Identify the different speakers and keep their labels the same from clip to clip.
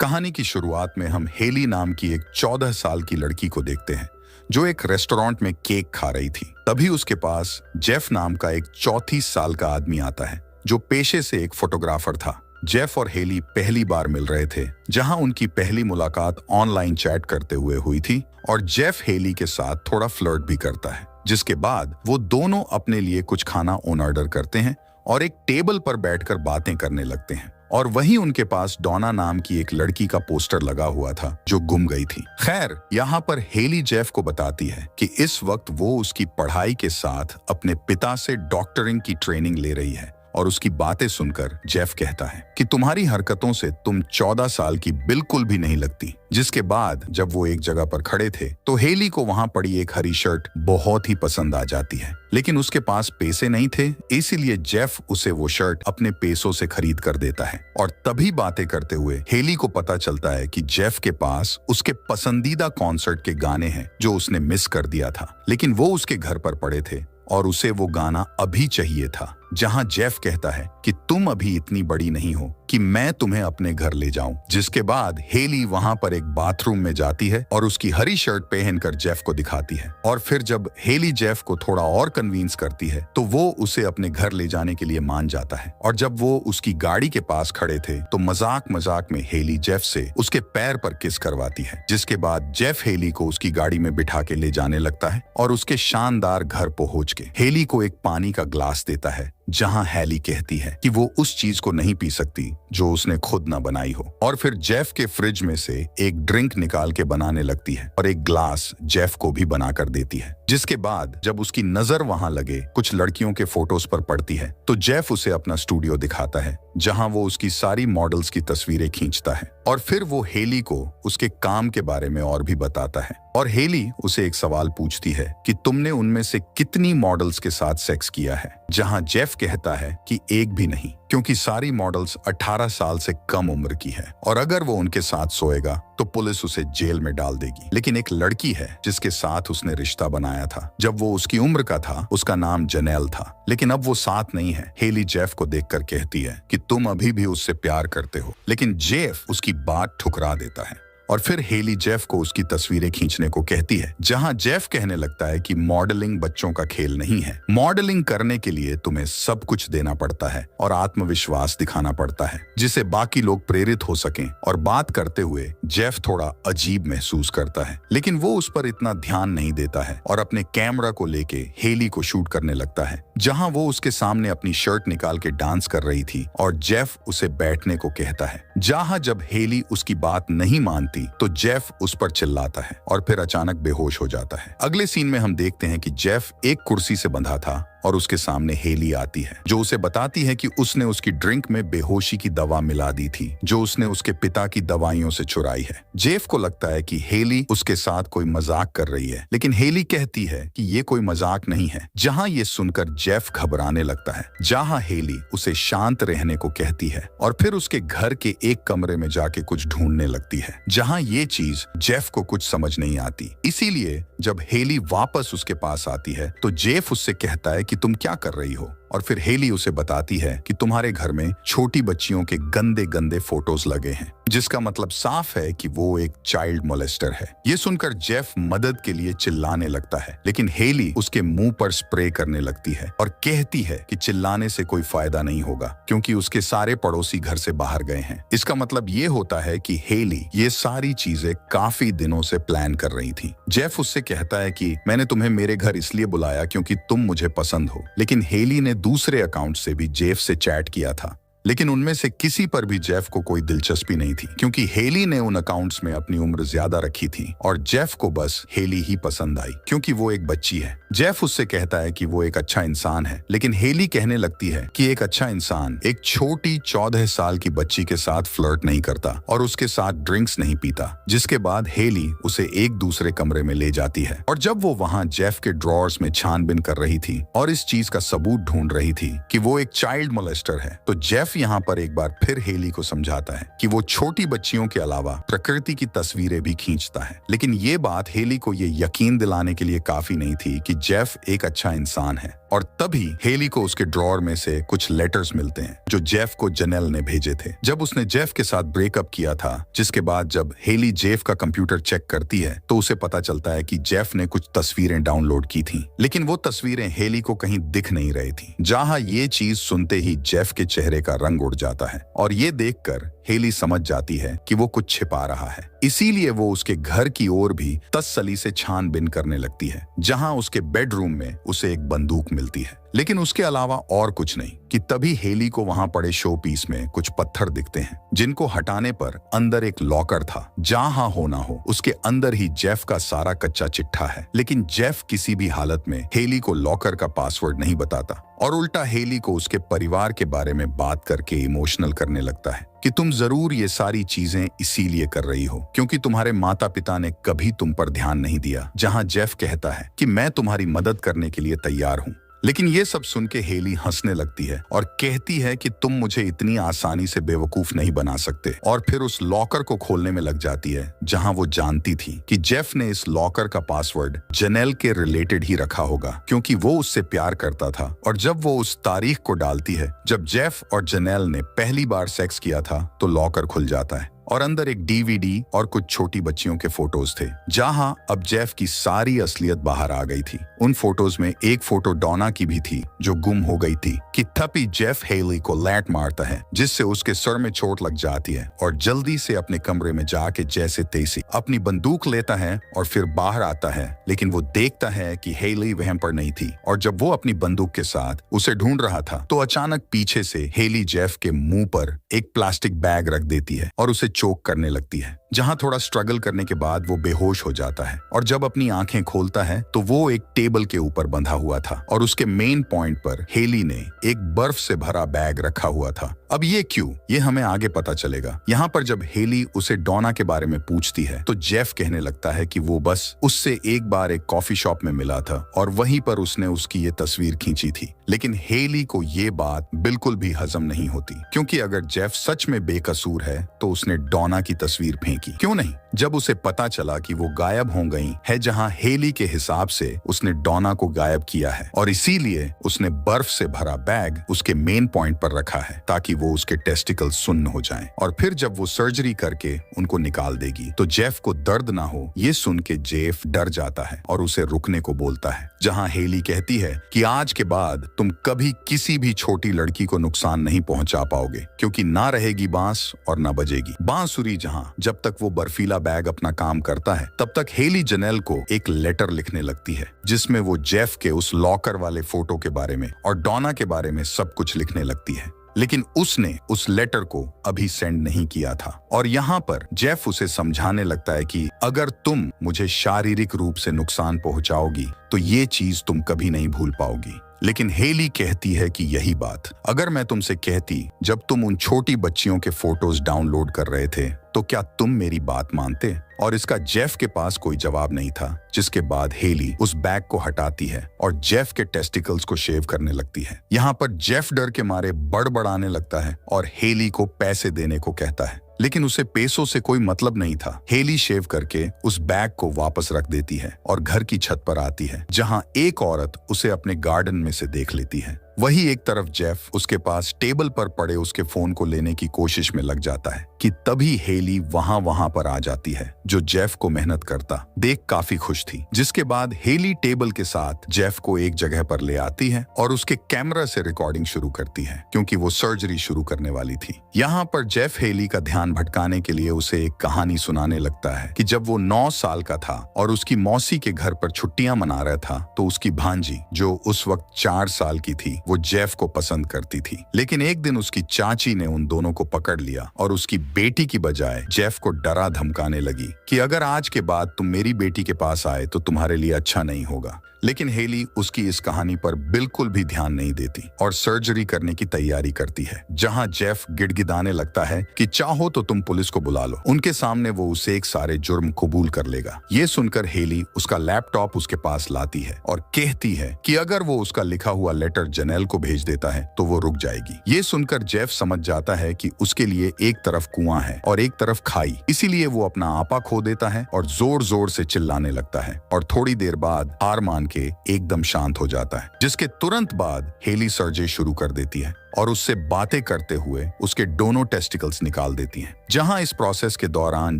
Speaker 1: कहानी की शुरुआत में हम हेली नाम की एक 14 साल की लड़की को देखते हैं जो एक रेस्टोरेंट में केक खा रही थी। तभी उसके पास जेफ नाम का एक 34 साल का आदमी आता है जो पेशे से एक फोटोग्राफर था। जेफ और हेली पहली बार मिल रहे थे, जहां उनकी पहली मुलाकात ऑनलाइन चैट करते हुए हुई थी और जेफ हेली के साथ थोड़ा फ्लर्ट भी करता है, जिसके बाद वो दोनों अपने लिए कुछ खाना ऑर्डर करते हैं और एक टेबल पर बैठकर बातें करने लगते हैं। और वहीं उनके पास डोना नाम की एक लड़की का पोस्टर लगा हुआ था जो गुम गई थी। खैर, यहाँ पर हेली जेफ को बताती है कि इस वक्त वो उसकी पढ़ाई के साथ अपने पिता से डॉक्टरिंग की ट्रेनिंग ले रही है और उसकी बातें सुनकर जेफ कहता है कि तुम्हारी हरकतों से तुम 14 साल की बिल्कुल भी नहीं लगती। जिसके बाद जब वो एक जगह पर खड़े थे तो हेली को वहां पड़ी एक हरी शर्ट बहुत ही पसंद आ जाती है, लेकिन उसके पास पैसे नहीं थे, इसीलिए जेफ उसे वो शर्ट अपने पैसों से खरीद कर देता है। और तभी बातें करते हुए हेली को पता चलता है कि जेफ के पास उसके पसंदीदा कॉन्सर्ट के गाने हैं जो उसने मिस कर दिया था, लेकिन वो उसके घर पर पड़े थे और उसे वो गाना अभी चाहिए था, जहां जेफ कहता है कि तुम अभी इतनी बड़ी नहीं हो कि मैं तुम्हें अपने घर ले जाऊं। जिसके बाद हेली वहां पर एक बाथरूम में जाती है और उसकी हरी शर्ट पहनकर जेफ को दिखाती है। और फिर जब हेली जेफ को थोड़ा और कन्विंस करती है तो वो उसे अपने घर ले जाने के लिए मान जाता है। और जब वो उसकी गाड़ी के पास खड़े थे तो मजाक मजाक में हेली जेफ से उसके पैर पर किस करवाती है। जिसके बाद जेफ हेली को उसकी गाड़ी में बिठा के ले जाने लगता है और उसके शानदार घर पहुंच के हेली को एक पानी का ग्लास देता है, जहां हेली कहती है कि वो उस चीज को नहीं पी सकती जो उसने खुद न बनाई हो। और फिर जेफ के फ्रिज में से एक ड्रिंक निकाल के बनाने लगती है और एक ग्लास जेफ को भी बनाकर देती है। जिसके बाद जब उसकी नजर वहां लगे कुछ लड़कियों के फोटोज पर पड़ती है तो जेफ उसे अपना स्टूडियो दिखाता है, जहां वो उसकी सारी मॉडल्स की तस्वीरें खींचता है। और फिर वो हेली को उसके काम के बारे में और भी बताता है और हेली उसे एक सवाल पूछती है कि तुमने उनमें से कितनी मॉडल्स के साथ सेक्स किया है, जहां जेफ कहता है कि एक भी नहीं, क्योंकि सारी मॉडल्स 18 साल से कम उम्र की है और अगर वो उनके साथ सोएगा तो पुलिस उसे जेल में डाल देगी। लेकिन एक लड़की है जिसके साथ उसने रिश्ता बनाया था जब वो उसकी उम्र का था, उसका नाम जनेल था, लेकिन अब वो साथ नहीं है। हेली जेफ को देखकर कहती है कि तुम अभी भी उससे प्यार करते हो, लेकिन जेफ उसकी बात ठुकरा देता है। और फिर हेली जेफ को उसकी तस्वीरें खींचने को कहती है, जहां जेफ कहने लगता है कि मॉडलिंग बच्चों का खेल नहीं है। मॉडलिंग करने के लिए तुम्हें सब कुछ देना पड़ता है और आत्मविश्वास दिखाना पड़ता है जिससे बाकी लोग प्रेरित हो सकें। और बात करते हुए जेफ थोड़ा अजीब महसूस करता है, लेकिन वो उस पर इतना ध्यान नहीं देता है और अपने कैमरा को लेके हेली को शूट करने लगता है, जहां वो उसके सामने अपनी शर्ट निकाल के डांस कर रही थी और जेफ उसे बैठने को कहता है। जहां जब हेली उसकी बात नहीं मानती तो जेफ उस पर चिल्लाता है और फिर अचानक बेहोश हो जाता है। अगले सीन में हम देखते हैं कि जेफ एक कुर्सी से बंधा था और उसके सामने हेली आती है जो उसे बताती है कि उसने उसकी ड्रिंक में बेहोशी की दवा मिला दी थी जो उसने उसके पिता की दवाइयों से चुराई है। जेफ को लगता है कि हेली उसके साथ कोई मजाक कर रही है, लेकिन हेली कहती है कि ये कोई मजाक नहीं है। जहां ये सुनकर जेफ घबराने लगता है, जहां हेली उसे शांत रहने को कहती है और फिर उसके घर के एक कमरे में जाके कुछ ढूंढने लगती है, जहां ये चीज जेफ को कुछ समझ नहीं आती। इसीलिए जब हेली वापस उसके पास आती है तो जेफ उससे कहता है कि तुम क्या कर रही हो, और फिर हेली उसे बताती है कि तुम्हारे घर में छोटी बच्चियों के गंदे गंदे फोटोज लगे हैं, जिसका मतलब साफ है कि वो एक चाइल्ड मोलेस्टर है। ये सुनकर जेफ मदद के लिए चिल्लाने लगता है, लेकिन हेली उसके मुंह पर स्प्रे करने लगती है और कहती है कि चिल्लाने से कोई फायदा नहीं होगा क्योंकि उसके सारे पड़ोसी घर से बाहर गए हैं। इसका मतलब ये होता है कि हेली ये सारी चीजें काफी दिनों से प्लान कर रही थी। जेफ उससे कहता है कि मैंने तुम्हें मेरे घर इसलिए बुलाया क्योंकि तुम मुझे पसंद हो, लेकिन हेली ने दूसरे अकाउंट से भी जेफ से चैट किया था, लेकिन उनमें से किसी पर भी जेफ को कोई दिलचस्पी नहीं थी क्योंकि हेली ने उन अकाउंट्स में अपनी उम्र ज्यादा रखी थी और जेफ को बस हेली ही पसंद आई क्योंकि वो एक बच्ची है। जेफ उससे कहता है कि वो एक अच्छा इंसान है, लेकिन हेली कहने लगती है कि एक अच्छा इंसान एक छोटी 14 साल की बच्ची के साथ फ्लर्ट नहीं करता और उसके साथ ड्रिंक्स नहीं पीता। जिसके बाद हेली उसे एक दूसरे कमरे में ले जाती है और जब वो वहां जेफ के ड्रॉर्स में छानबीन कर रही थी और इस चीज का सबूत ढूंढ रही थी कि वो एक चाइल्ड मोलेस्टर है, तो जेफ यहाँ पर एक बार फिर हेली को समझाता है कि वो छोटी बच्चियों के अलावा प्रकृति की तस्वीरें भी खींचता है। लेकिन ये बात हेली को ये यकीन दिलाने के लिए काफी नहीं थी कि जेफ एक अच्छा इंसान है। और तभी हेली को उसके ड्रॉअर में से कुछ लेटर्स मिलते हैं जो जेफ को जेनेल ने भेजे थे जब उसने जेफ के साथ ब्रेकअप किया था। जिसके बाद जब हेली जेफ का कंप्यूटर चेक करती है तो उसे पता चलता है कि जेफ ने कुछ तस्वीरें डाउनलोड की थी, लेकिन वो तस्वीरें हेली को कहीं दिख नहीं रही थी। जहां ये चीज सुनते ही जेफ के चेहरे का रंग उड़ जाता है और ये देखकर हेली समझ जाती है कि वो कुछ छिपा रहा है। इसीलिए वो उसके घर की ओर भी तसल्ली से छानबीन करने लगती है, जहां उसके बेडरूम में उसे एक बंदूक मिलती है, लेकिन उसके अलावा और कुछ नहीं। कि तभी हेली को वहां पड़े शो पीस में कुछ पत्थर दिखते हैं जिनको हटाने पर अंदर एक लॉकर था। जहां होना हो उसके अंदर ही जेफ का सारा कच्चा चिट्ठा है, लेकिन जेफ किसी भी हालत में हेली को लॉकर का पासवर्ड नहीं बताता और उल्टा हेली को उसके परिवार के बारे में बात करके इमोशनल करने लगता है कि तुम जरूर ये सारी चीजें इसीलिए कर रही हो क्योंकि तुम्हारे माता पिता ने कभी तुम पर ध्यान नहीं दिया। जहां जेफ कहता है कि मैं तुम्हारी मदद करने के लिए तैयार हूं, लेकिन ये सब सुन के हेली हंसने लगती है और कहती है कि तुम मुझे इतनी आसानी से बेवकूफ नहीं बना सकते, और फिर उस लॉकर को खोलने में लग जाती है जहां वो जानती थी कि जेफ ने इस लॉकर का पासवर्ड जेनेल के रिलेटेड ही रखा होगा क्योंकि वो उससे प्यार करता था। और जब वो उस तारीख को डालती है जब जेफ और जेनेल ने पहली बार सेक्स किया था तो लॉकर खुल जाता है और अंदर एक डीवीडी और कुछ छोटी बच्चियों के फोटोज थे। जहां अब जेफ की सारी असलियत बाहर आ गई थी। उन फोटोज में एक फोटो डॉना की भी थी जो गुम हो गई थी। कि तभी जेफ हेली को लैट मारता है जिससे उसके सर में चोट लग जाती है और जल्दी से अपने कमरे में जाके जैसे तैसे अपनी बंदूक लेता है और फिर बाहर आता है, लेकिन वो देखता है कि हेली वहां पर नहीं थी। और जब वो अपनी बंदूक के साथ उसे ढूंढ रहा था तो अचानक पीछे से हेली जेफ के मुंह पर एक प्लास्टिक बैग रख देती है और उसे चोक करने लगती है। जहां थोड़ा स्ट्रगल करने के बाद वो बेहोश हो जाता है और जब अपनी आंखें खोलता है तो वो एक टेबल के ऊपर बंधा हुआ था और उसके मेन पॉइंट पर हेली ने एक बर्फ से भरा बैग रखा हुआ था। अब ये क्यों, ये हमें आगे पता चलेगा। यहाँ पर जब हेली उसे डॉना के बारे में पूछती है तो जेफ कहने लगता है कि वो बस उससे एक बार एक कॉफी शॉप में मिला था और वहीं पर उसने उसकी ये तस्वीर खींची थी। लेकिन हेली को ये बात बिल्कुल भी हजम नहीं होती क्योंकि अगर जेफ सच में बेकसूर है तो उसने डॉना की तस्वीर फेंकी क्यों नहीं। जब उसे पता चला कि वो गायब हो गई है जहां हेली के हिसाब से उसने डॉना को गायब किया है और इसीलिए उसने बर्फ से भरा बैग उसके मेन पॉइंट पर रखा है ताकि वो उसके टेस्टिकल सुन्न हो जाएं। और फिर जब वो सर्जरी करके उनको निकाल देगी तो जेफ को दर्द ना हो ये सुन के जेफ डर जाता है और उसे रुकने को बोलता है। जहां हेली कहती है कि आज के बाद तुम कभी किसी भी छोटी लड़की को नुकसान नहीं पहुंचा पाओगे क्योंकि ना रहेगी बांस और ना बजेगी बांसुरी। जहां जब तक वो बर्फीला बैग अपना काम करता है तब तक हेली जेनेल को एक लेटर लिखने लगती है जिसमें वो जेफ के उस लॉकर वाले फोटो के बारे में और डॉना के बारे में सब कुछ लिखने लगती है। लेकिन उसने उस लेटर को अभी सेंड नहीं किया था और यहाँ पर जेफ उसे समझाने लगता है कि अगर तुम मुझे शारीरिक रूप से नुकसान पहुंचाओगी तो ये चीज तुम कभी नहीं भूल पाओगी। लेकिन हेली कहती है कि यही बात अगर मैं तुमसे कहती जब तुम उन छोटी बच्चियों के फोटोज डाउनलोड कर रहे थे तो क्या तुम मेरी बात मानते। और इसका जेफ के पास कोई जवाब नहीं था, जिसके बाद हेली उस बैग को हटाती है और जेफ के टेस्टिकल्स को शेव करने लगती है। यहाँ पर जेफ डर के मारे बड़बड़ाने लगता है और हेली को पैसे देने को कहता है, लेकिन उसे पैसों से कोई मतलब नहीं था। हेली शेव करके उस बैग को वापस रख देती है और घर की छत पर आती है जहां एक औरत उसे अपने गार्डन में से देख लेती है। वही एक तरफ जेफ उसके पास टेबल पर पड़े उसके फोन को लेने की कोशिश में लग जाता है कि तभी हेली वहां पर आ जाती है जो जेफ को मेहनत करता देख काफी खुश थी। जिसके बाद हेली टेबल के साथ जेफ को एक जगह पर ले आती है और उसके कैमरा से रिकॉर्डिंग शुरू करती है क्योंकि वो सर्जरी शुरू करने वाली थी। यहाँ पर जेफ हेली का ध्यान भटकाने के लिए उसे एक कहानी सुनाने लगता है कि जब वो 9 साल का था और उसकी मौसी के घर पर छुट्टियां मना रहा था तो उसकी भांजी जो उस वक्त 4 साल की थी वो जेफ को पसंद करती थी। लेकिन एक दिन उसकी चाची ने उन दोनों को पकड़ लिया और उसकी बेटी की बजाय जेफ को डरा धमकाने लगी कि अगर आज के बाद तुम मेरी बेटी के पास आए तो तुम्हारे लिए अच्छा नहीं होगा। लेकिन हेली उसकी इस कहानी पर बिल्कुल भी ध्यान नहीं देती और सर्जरी करने की तैयारी करती है, जहां जेफ गिड़गिड़ाने लगता है कि चाहो तो तुम पुलिस को बुला लो। उनके सामने वो उसे एक सारे जुर्म कबूल कर लेगा। ये सुनकर हेली उसका लैपटॉप उसके पास लाती है और कहती है कि अगर वो उसका लिखा हुआ लेटर जेनेल को भेज देता है तो वो रुक जाएगी। ये सुनकर जेफ समझ जाता है कि उसके लिए एक तरफ कुआं है और एक तरफ खाई, इसीलिए वो अपना आपा खो देता है और जोर जोर से चिल्लाने लगता है और थोड़ी देर बाद हार मान के के एकदम शांत हो जाता है, जिसके तुरंत बाद हेली सर्जरी शुरू कर देती है और उससे बातें करते हुए उसके दोनों टेस्टिकल्स निकाल देती हैं। जहां इस प्रोसेस के दौरान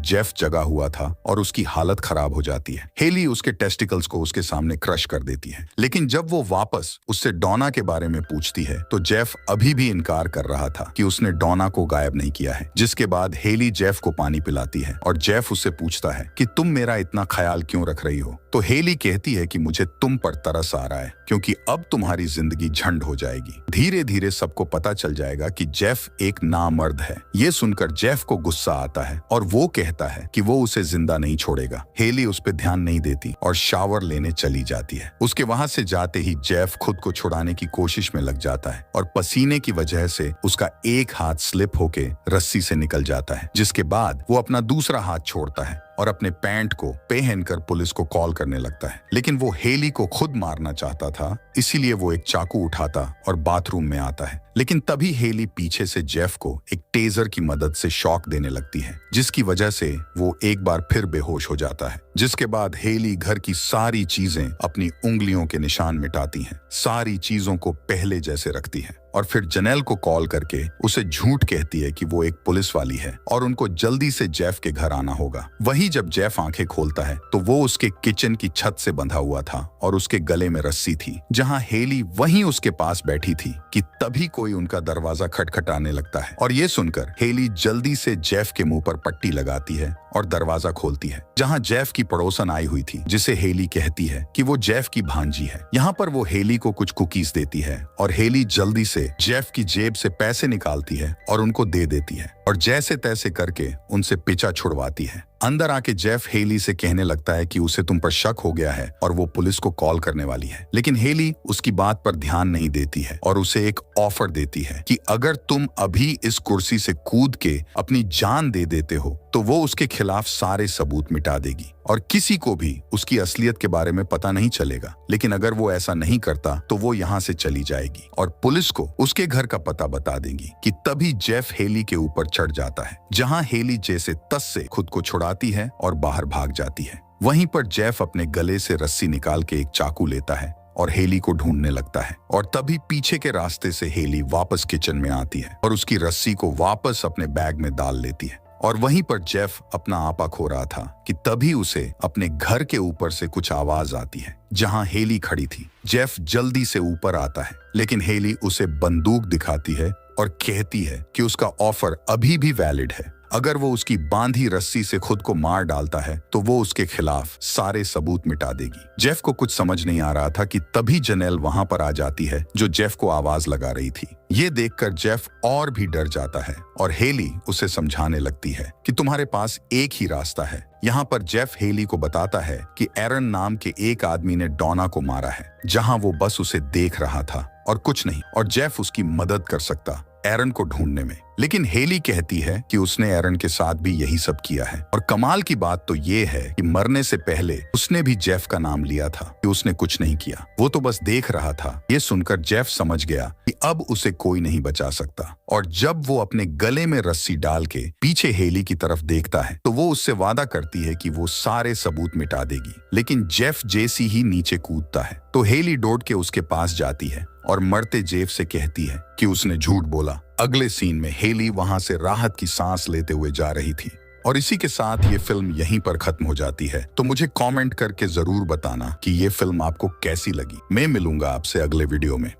Speaker 1: जेफ जगा हुआ था और उसकी हालत खराब हो जाती है। हेली उसके टेस्टिकल्स को उसके सामने क्रश कर देती है, लेकिन जब वो वापस उससे डोना के बारे में पूछती है तो जेफ अभी भी इनकार कर रहा था कि उसने डोना को गायब नहीं किया है। जिसके बाद हेली जेफ को पानी पिलाती है और जेफ उससे पूछता है कि तुम मेरा इतना ख्याल क्यों रख रही हो। तो हेली कहती है कि मुझे तुम पर तरस आ रहा है, क्योंकि अब तुम्हारी जिंदगी झंड हो जाएगी। धीरे धीरे सबको पता चल जाएगा कि जेफ एक नामर्द है। ये सुनकर जेफ को गुस्सा आता है और वो कहता है कि वो उसे जिंदा नहीं छोड़ेगा। हेली उस पर ध्यान नहीं देती और शावर लेने चली जाती है। उसके वहां से जाते ही जेफ खुद को छुड़ाने की कोशिश में लग जाता है और पसीने की वजह से उसका एक हाथ स्लिप होके रस्सी से निकल जाता है, जिसके बाद वो अपना दूसरा हाथ छोड़ता है और अपने पैंट को पहनकर पुलिस को कॉल करने लगता है। लेकिन वो हेली को खुद मारना चाहता था, इसीलिए वो एक चाकू उठाता और बाथरूम में आता है। लेकिन तभी हेली पीछे से जेफ को एक टेजर की मदद से शॉक देने लगती है, जिसकी वजह से वो एक बार फिर बेहोश हो जाता है। जिसके बाद हेली घर की सारी चीजें अपनी उंगलियों के निशान मिटाती हैं, सारी चीजों को पहले जैसे रखती है और फिर जनेल को कॉल करके उसे झूठ कहती है कि वो एक पुलिस वाली है और उनको जल्दी से जेफ के घर आना होगा। वहीं जब जेफ आंखें खोलता है तो वो उसके किचन की छत से बंधा हुआ था और उसके गले में रस्सी थी। जहां हेली वहीं उसके पास बैठी थी कि तभी कोई उनका दरवाजा खटखटाने लगता है और ये सुनकर हेली जल्दी से जेफ के मुंह पर पट्टी लगाती है और दरवाजा खोलती है, जहां जेफ की पड़ोसन आई हुई थी, जिसे हेली कहती है कि वो जेफ की भांजी है। यहाँ पर वो हेली को कुछ कुकीज देती है और हेली जल्दी से जेफ की जेब से पैसे निकालती है और उनको दे देती है और जैसे तैसे करके उनसे पीछा छुड़वाती है। अंदर आके जेफ हेली से कहने लगता है कि उसे तुम पर शक हो गया है और वो पुलिस को कॉल करने वाली है। लेकिन हेली उसकी बात पर ध्यान नहीं देती है और उसे एक ऑफर देती है कि अगर तुम अभी इस कुर्सी से कूद के अपनी जान दे देते हो तो वो उसके खिलाफ सारे सबूत मिटा देगी और किसी को भी उसकी असलियत के बारे में पता नहीं चलेगा। लेकिन अगर वो ऐसा नहीं करता तो वो यहाँ से चली जाएगी और पुलिस को उसके घर का पता बता देगी। कि तभी जेफ हेली के ऊपर चढ़ जाता है, जहाँ हेली जैसे तस से खुद को छुड़ाती है और बाहर भाग जाती है। वहीं पर जेफ अपने गले से रस्सी निकाल के एक चाकू लेता है और हेली को ढूंढने लगता है और तभी पीछे के रास्ते से हेली वापस किचन में आती है और उसकी रस्सी को वापस अपने बैग में डाल लेती है। और वहीं पर जेफ अपना आपा खो रहा था कि तभी उसे अपने घर के ऊपर से कुछ आवाज आती है, जहां हेली खड़ी थी। जेफ जल्दी से ऊपर आता है, लेकिन हेली उसे बंदूक दिखाती है और कहती है कि उसका ऑफर अभी भी वैलिड है। अगर वो उसकी बांधी रस्सी से खुद को मार डालता है तो वो उसके खिलाफ सारे सबूत मिटा देगी। जेफ को कुछ समझ नहीं आ रहा था कि तभी जनेल वहां पर आ जाती है, जो जेफ को आवाज लगा रही थी। ये देखकर जेफ और भी डर जाता है और हेली उसे समझाने लगती है कि तुम्हारे पास एक ही रास्ता है। यहाँ पर जेफ हेली को बताता है कि एरन नाम के एक आदमी ने डोना को मारा है, जहाँ वो बस उसे देख रहा था और कुछ नहीं, और जेफ उसकी मदद कर सकता एरन को ढूंढने में। लेकिन हेली कहती है कि उसने एरन के साथ भी यही सब किया है और कमाल की बात तो ये है कि मरने से पहले उसने भी जेफ का नाम लिया था कि उसने कुछ नहीं किया, वो तो बस देख रहा था। ये सुनकर जेफ समझ गया कि अब उसे कोई नहीं बचा सकता और जब वो अपने गले में रस्सी डाल के पीछे हेली की तरफ देखता है तो वो उससे वादा करती है कि वो सारे सबूत मिटा देगी। लेकिन जेफ जैसी ही नीचे कूदता है तो हेली दौड़ के उसके पास जाती है और मरते जेफ से कहती है कि उसने झूठ बोला। अगले सीन में हेली वहां से राहत की सांस लेते हुए जा रही थी और इसी के साथ ये फिल्म यहीं पर खत्म हो जाती है। तो मुझे कमेंट करके जरूर बताना कि ये फिल्म आपको कैसी लगी। मैं मिलूंगा आपसे अगले वीडियो में।